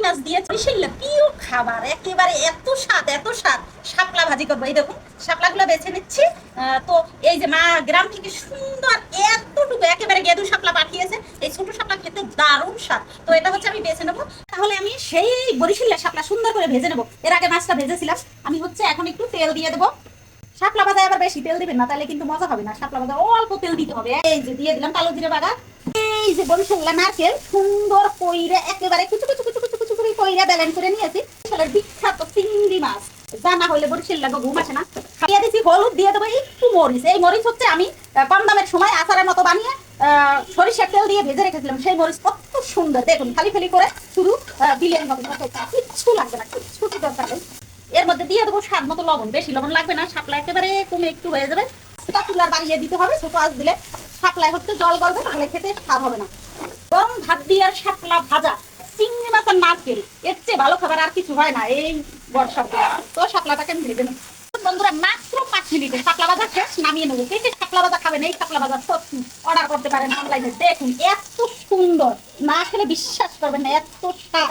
মাছ দিয়ে বিশাল প্রিয় খাবার, একেবারে এত স্বাদ এত স্বাদ। শাপলা ভাজি করবো, এই দেখুন শাপলাগুলো বেছে নিচ্ছি। তো এই যে মা গ্রাম থেকে সুন্দর এতটুকু একেবারে গেদু শাপলা পাঠিয়েছে, এই ছোট শাপলা খেতে দারুণ স্বাদ। তো এটা হচ্ছে আমি বেছে নেবো। তাহলে আমি সেই বরিশালের শাপলা সুন্দর করে ভেজে নেবো। এর আগে মাছটা ভেজেছিলাম, আমি হচ্ছে এখন একটু তেল দিয়ে দেবো। শাপলা ভাজায় আবার বেশি তেল দিবেন না, তাহলে কিন্তু মজা হবে না। শাপলা ভাজা অল্প তেল দিতে হবে। এই যে দিয়ে দিলাম কালো জিরে বাগান। এই যে বরিশালের নারকেল সুন্দর কইরে একেবারে কুচু কুচু কুচু কুচু কুচু করে কইরা ব্যালেন্স করে নিয়েছি। বরিশালের বিখ্যাত চিংড়ি মাছ, জানা হইলে বরিশাল লাগবে ঘুম আসে না। দিয়ে দিচ্ছি হলুদ, দিয়ে দেবো একটু মরিচ। এই মরিচ হচ্ছে আমি কম দামের সময় আচারের মতো বানিয়ে সরিষার তেল দিয়ে ভেজে রেখেছিলাম। সেই মরিচ কত সুন্দর, দেখুন খালি খালি করে শুধু বিলিয়ানি হবে, কিচ্ছু লাগবে না, কিচ্ছু দরকার নেই। এর মধ্যে দিয়ে দেবো স্বাদ মতো লবণ, বেশি লবণ লাগবে না, শাপলা একেবারে কমে একটু হয়ে যাবে। চুলার বাড়িয়ে দিতে হবে, ছোট আঁচ দিলে শাপলায় হচ্ছে জল গলবে, তাহলে খেতে স্বাদ হবে না। গরম ভাত দিয়ে আর শাপলা ভাজা, চিংড়ি মাছ আর নারকেল, এর চেয়ে ভালো খাবার আর কিছু হয় না এই বর্ষার দিনে। তো শাপলাটাকে আমি ভেজে নেব বন্ধুরা, মাত্র 5 মিনিটে শাপলা ভাজা শেষ, নামিয়ে নেবো। কে কে শাপলা ভাজা খাবেন, এই শাপলা ভাজা সত্যি অর্ডার করতে পারেন অনলাইনে। দেখুন এত সুন্দর, না খেলে বিশ্বাস করবেন না, এত স্বাদ।